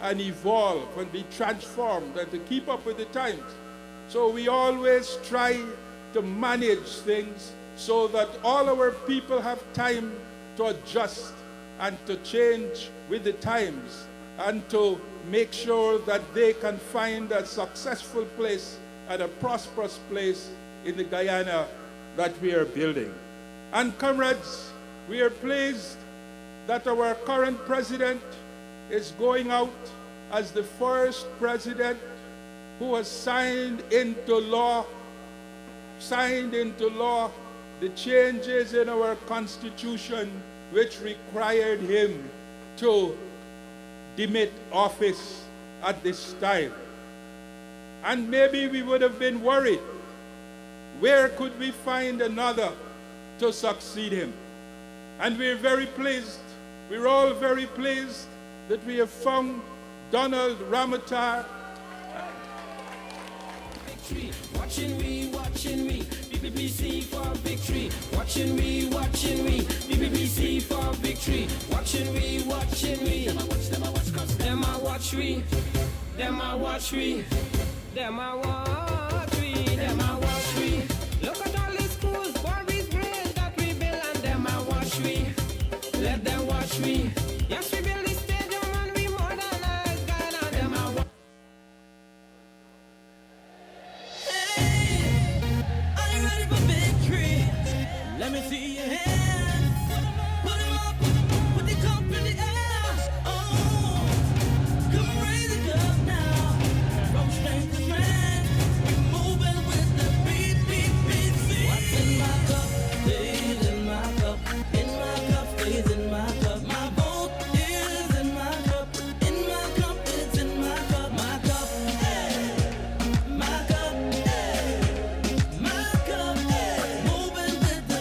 and evolve and be transformed and to keep up with the times. So we always try to manage things so that all our people have time to adjust and to change with the times and to make sure that they can find a successful place and a prosperous place in the Guyana that we are building. And comrades, we are pleased that our current president is going out as the first president who has signed into law the changes in our constitution which required him to demit office at this time. And maybe we would have been worried, where could we find another to succeed him? And we're very pleased, we're all very pleased that we have found Donald Ramotar. Watching me, PPPC for victory. Watching me, PPPC for victory. Watching me. Them I watch, cause them I watch me. Them I watch me. Them I watch me. Them I watch me. Look at all the schools, Barbie's brains that we build, and them I watch me. Let them watch me. Yes, we build this stadium and we modernize Ghana. Them I watch. Let me see your hands. Put them up, put the cup in the air. Oh, come raise it up now. From strength to strength, we're moving with the PPP. What's in my cup stays in my cup. In my cup stays in my cup. My vote is in my cup. In my cup, it's in my cup. My cup, hey. My cup, hey. My cup, hey. Moving with the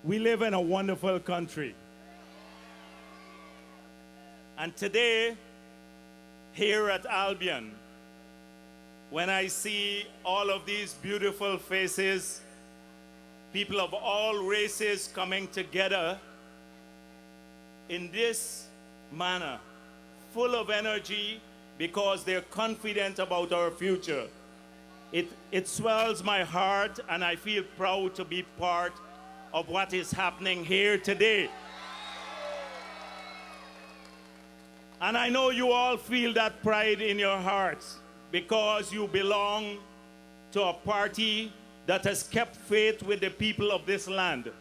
We live in a wonderful country. And today, here at Albion, when I see all of these beautiful faces, people of all races coming together in this manner, full of energy because they're confident about our future, it swells my heart, and I feel proud to be part of what is happening here today. And I know you all feel that pride in your hearts because you belong to a party that has kept faith with the people of this land.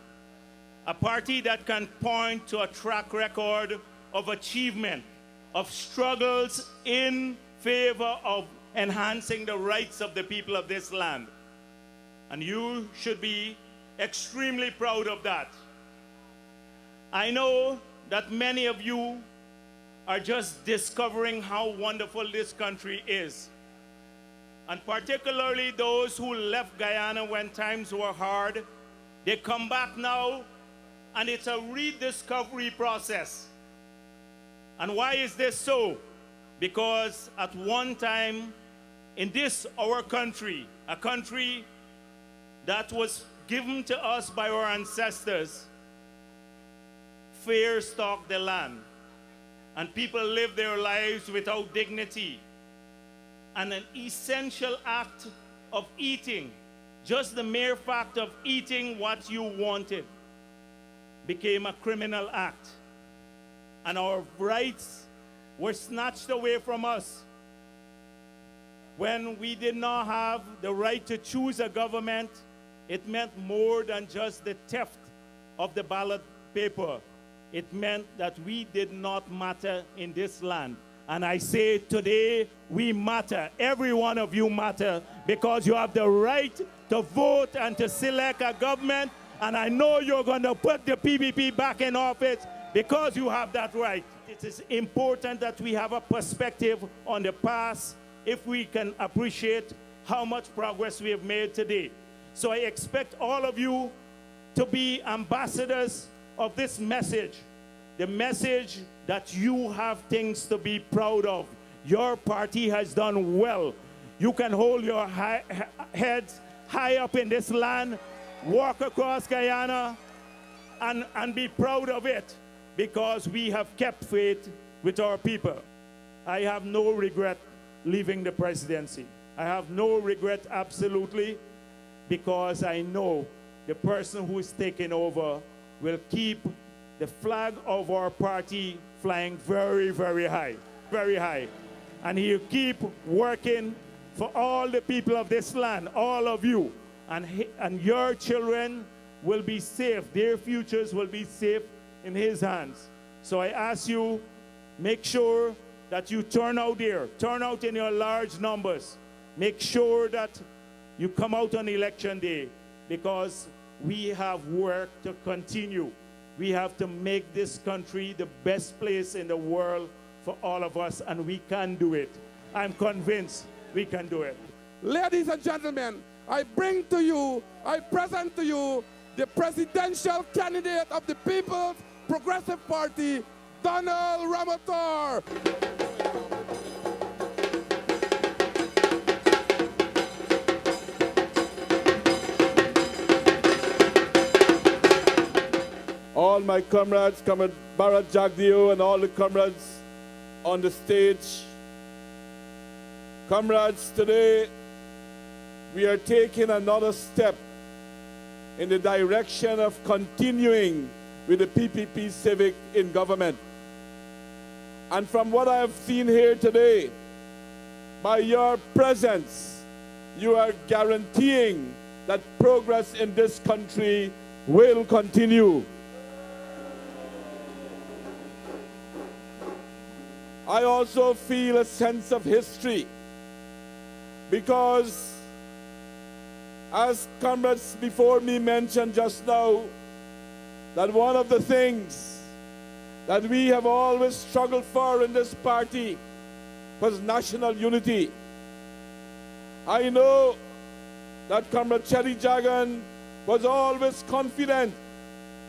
A party that can point to a track record of achievement, of struggles in favor of enhancing the rights of the people of this land. And you should be extremely proud of that. I know that many of you are just discovering how wonderful this country is. And particularly those who left Guyana when times were hard, they come back now and it's a rediscovery process. And why is this so? Because at one time in this, our country, a country that was given to us by our ancestors, fear stalked the land, and people lived their lives without dignity. And an essential act of eating, just the mere fact of eating what you wanted, became a criminal act. And our rights were snatched away from us. When we did not have the right to choose a government, it meant more than just the theft of the ballot paper. It meant that we did not matter in this land. And I say today, we matter. Every one of you matter because you have the right to vote and to select a government. And I know you're going to put the PPP back in office because you have that right. It is important that we have a perspective on the past if we can appreciate how much progress we have made today. So I expect all of you to be ambassadors of this message, the message that you have things to be proud of. Your party has done well. You can hold your heads high up in this land, walk across Guyana, and be proud of it, because we have kept faith with our people. I have no regret leaving the presidency. I have no regret, absolutely, because I know the person who is taking over will keep the flag of our party flying very, very high, very high. And he'll keep working for all the people of this land, all of you. And your children will be safe. Their futures will be safe in his hands. So I ask you, make sure that you turn out there. Turn out in your large numbers. Make sure that you come out on election day, because we have work to continue. We have to make this country the best place in the world for all of us, and we can do it. I'm convinced we can do it. Ladies and gentlemen, I present to you the presidential candidate of the People's Progressive Party, Donald Ramotor. All my comrades, Comrade Bharat Jagdeo, and all the comrades on the stage. Comrades, today we are taking another step in the direction of continuing with the PPP civic in government. And from what I have seen here today, by your presence, you are guaranteeing that progress in this country will continue. I also feel a sense of history, because as comrades before me mentioned just now, that one of the things that we have always struggled for in this party was national unity. I know that Comrade Cherry Jagan was always confident.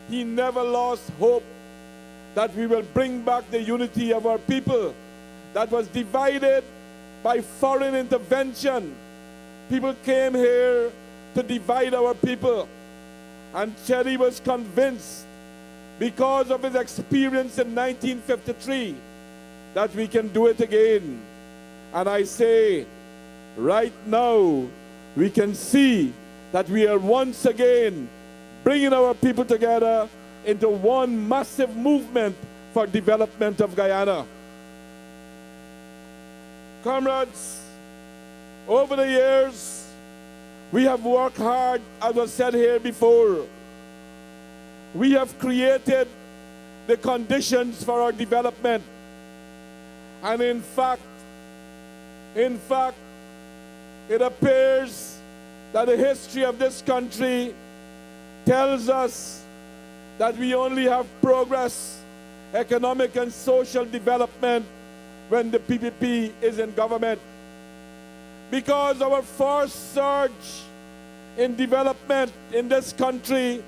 He never lost hope that we will bring back the unity of our people that was divided by foreign intervention. People came here to divide our people. And Cherry was convinced, because of his experience in 1953, that we can do it again. And I say, right now, we can see that we are once again bringing our people together into one massive movement for development of Guyana. Comrades, over the years, we have worked hard, as was said here before. We have created the conditions for our development. And in fact, it appears that the history of this country tells us that we only have progress, economic and social development, when the PPP is in government. Because our first surge in development in this country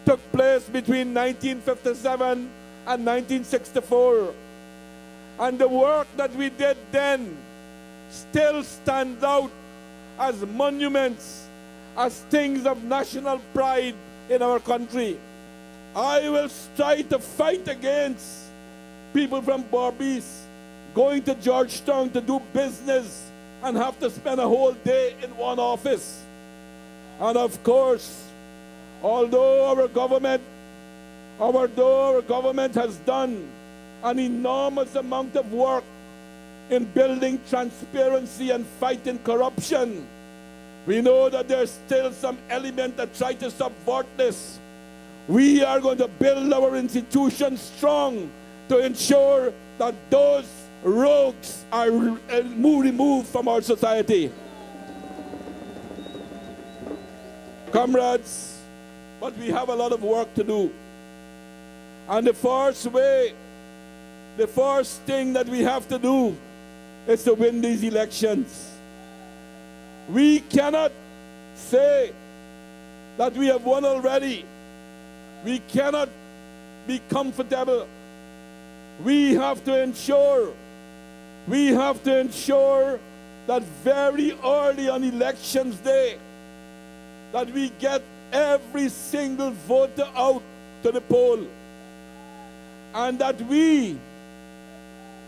took place between 1957 and 1964. And the work that we did then still stands out as monuments, as things of national pride in our country. I will try to fight against people from Barbados going to Georgetown to do business and have to spend a whole day in one office. And of course, although our government has done an enormous amount of work in building transparency and fighting corruption, we know that there's still some element that try to subvert this. We are going to build our institutions strong to ensure that those rogues are removed from our society. Comrades, but we have a lot of work to do. And the first thing that we have to do is to win these elections. We cannot say that we have won already. We cannot be comfortable. We have to ensure that very early on elections day, that we get every single voter out to the poll, and that we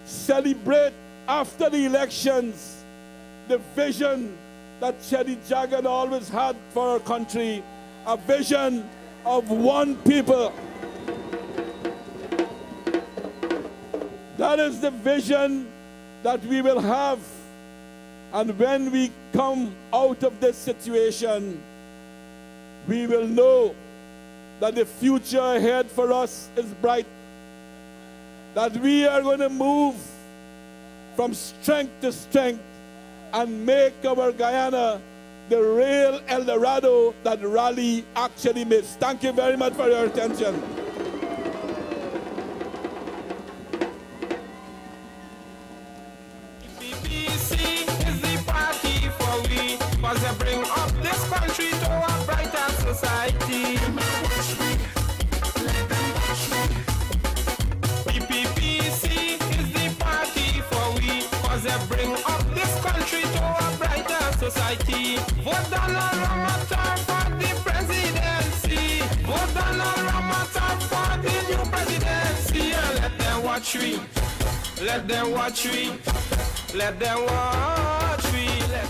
celebrate after the elections the vision that Cheddy Jagan always had for our country, a vision of one people. That is the vision that we will have. And when we come out of this situation, we will know that the future ahead for us is bright, that we are going to move from strength to strength and make our Guyana the real El Dorado that Rally actually missed. Thank you very much for your attention. PPP is the party for we, cause they bring up this country to a brighter society. PPP is the party for we, cause they bring up this country to a brighter society. Vote Donald Ramata for the presidency. Vote Donald Ramata for the new presidency. And let them watch we. Let them watch we. Let them watch.